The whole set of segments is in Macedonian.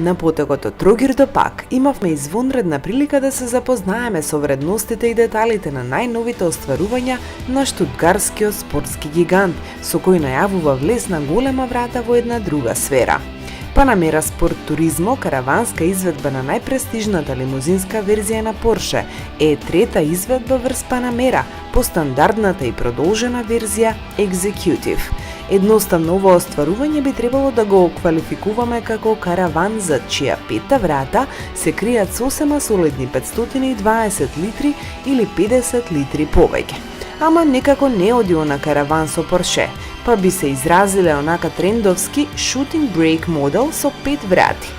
На потекот од Трогир до Пак имавме извонредна прилика да се запознаеме со вредностите и деталите на најновите остварувања на штутгарскиот спортски гигант, со кој најавува влез на голема врата во една друга сфера. Panamera Sport Turismo, караванска изведба на најпрестижната лимузинска верзија на Porsche, е трета изведба врз Panamera по стандардната и продолжена верзија Executive. Едноставно ова остварување би требало да го квалификуваме како караван за чија петта врата се кријат сосема солидни 520 литри или 50 литри повеќе. Ама некако не оди на караван со Порше, па би се изразиле онака трендовски shooting brake модел со 5 врати.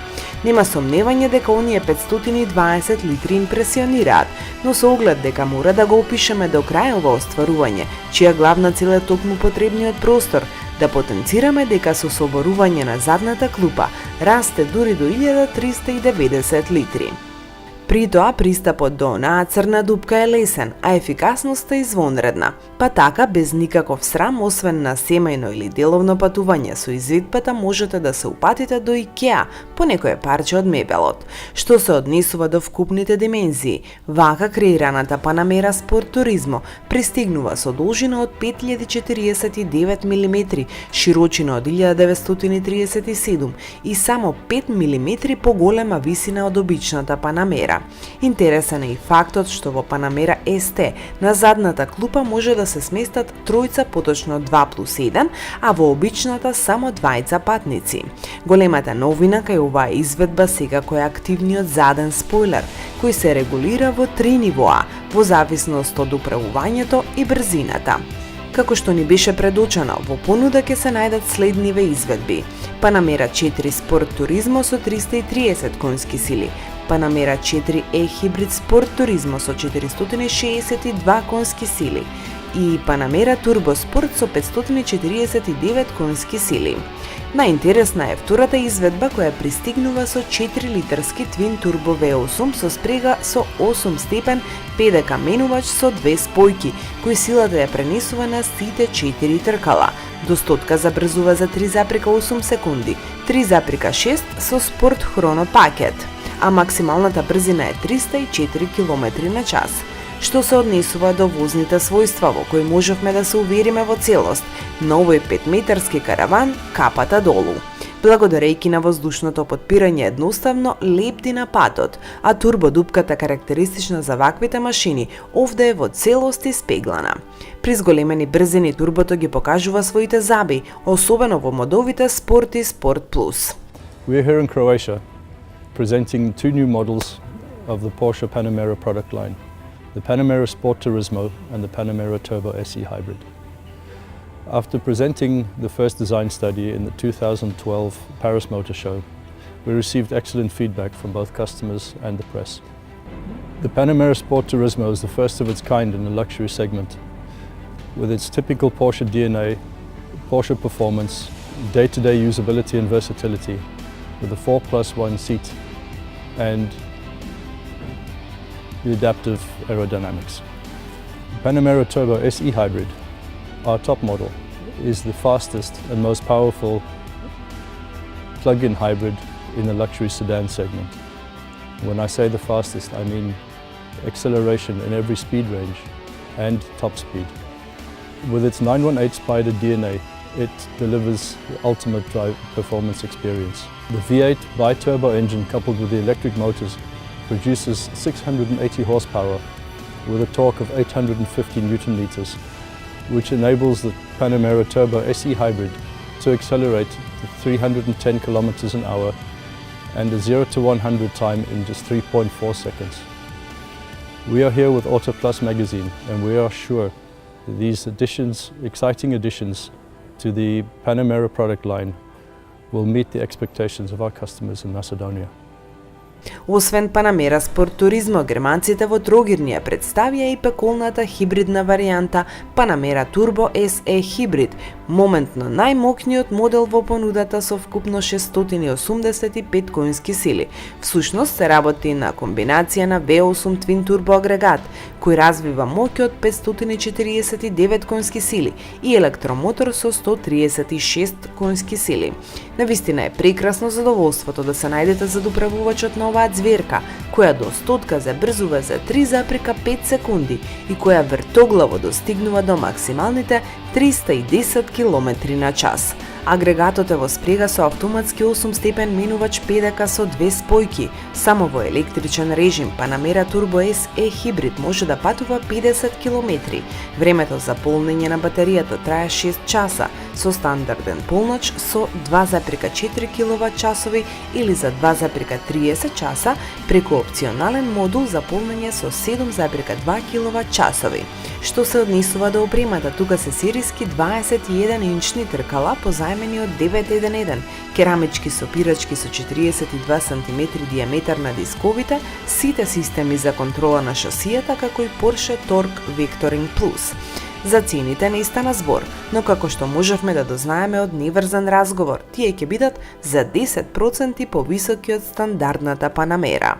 Нема сомневање дека оние 520 литри импресионираат, но со оглед дека мора да го опишеме до крај ова остварување, чија главна цел е токму потребниот простор, да потенцираме дека со соборување на задната клупа расте дури до 1390 литри. При тоа пристапот до онаа црна дупка е лесен, а ефикасноста извонредна. Па така, без никаков срам, освен на семејно или деловно патување со изведбата, можете да се упатите до Икеа по некое парче од мебелот. Што се однесува до вкупните димензии, вака креираната Panamera Sport Turismo пристигнува со должина од 5049 мм, широчина од 1937 и само 5 мм поголема висина од обичната Panamera. Интересен е и фактот што во Panamera ST на задната клупа може да се сместат тројца, поточно 2+1, а во обичната само двајца патници. Големата новина кај оваа изведба секако е активниот заден спойлер, кој се регулира во 3 нивоа, во зависност од управувањето и брзината. Како што ни беше предучено, во понуда ќе се најдат следниве изведби: Panamera 4 Sport Turismo со 330 конски сили, Panamera 4E Hybrid Sport Turismo со 462 конски сили и Panamera Turbo Sport со 549 конски сили. Најинтересна е втората изведба која пристигнува со 4-литрски Twin Turbo V8 со спрега со 8 степен ПДК менувач со 2 спојки, кој силата ја пренесува на сите 4 тркала. Достотка забрзува за 3,8 секунди, 3,6 со спорт хроно пакет, а максималната брзина е 304 км на час. Што се однесува до возните својства во кои можевме да се увериме во целост, на овој 5-метарски караван капата долу. Благодарејќи на воздушното потпирање едноставно лепти на патот, а турбодупката карактеристична за ваквите машини овде е во целост испеглана. При зголемени брзини турбото ги покажува своите заби, особено во модовите Sport и Sport Plus. We are here in Croatia presenting two new models of the Porsche Panamera product line, the Panamera Sport Turismo and the Panamera Turbo SE Hybrid. After presenting the first design study in the 2012 Paris Motor Show, we received excellent feedback from both customers and the press. The Panamera Sport Turismo is the first of its kind in the luxury segment, with its typical Porsche DNA, Porsche performance, day-to-day usability and versatility, with a 4+1 seat and the adaptive aerodynamics. The Panamera Turbo SE Hybrid, our top model, is the fastest and most powerful plug-in hybrid in the luxury sedan segment. When I say the fastest, I mean acceleration in every speed range and top speed. With its 918 Spider DNA, it delivers the ultimate drive performance experience. The V8 bi-turbo engine coupled with the electric motors produces 680 horsepower with a torque of 850 Newton meters, which enables the Panamera Turbo SE Hybrid to accelerate to 310 kilometers an hour and a 0 to 100 time in just 3.4 seconds. We are here with Auto Plus magazine, and we are sure that these exciting additions to the Panamera product line will meet the expectations of our customers in Macedonia. Освен Panamera Sport Turismo, германците во Трогир ни ја представија и пеколната хибридна варијанта Panamera Turbo SE Hybrid, моментно најмокниот модел во понудата со вкупно 685 конски сили. Всушност се работи на комбинација на V8 Twin Turbo агрегат, кој развива моќ од 549 конски сили и електромотор со 136 конски сили. Навистина е прекрасно задоволството да се најдете задуправувачот на оваа зверка, која до стотка забрзува за 3,5 секунди и која вртоглаво достигнува до максималните 310 км на час. Агрегатот е во спрега со автоматски 8-степен менувач педека со 2 спојки. Само во електричен режим Panamera Turbo S E-Hybrid може да патува 50 км. Времето за полнење на батеријата трае 6 часа, со стандарден полноч со 2,4 kWh или за 2,30 часа преку опционален модул за полнење со 7,2 kWh. Што се однесува до опремата, тука се сериски 21-инчни тркала позајмени од 911, керамички сопирачки со 42 cm диаметар на дисковите, сите системи за контрола на шасијата, како и Porsche Torque Vectoring Plus. За цените не стана збор, но како што можевме да дознаеме од неврзан разговор, тие ќе бидат за 10% повисоки од стандардната Panamera.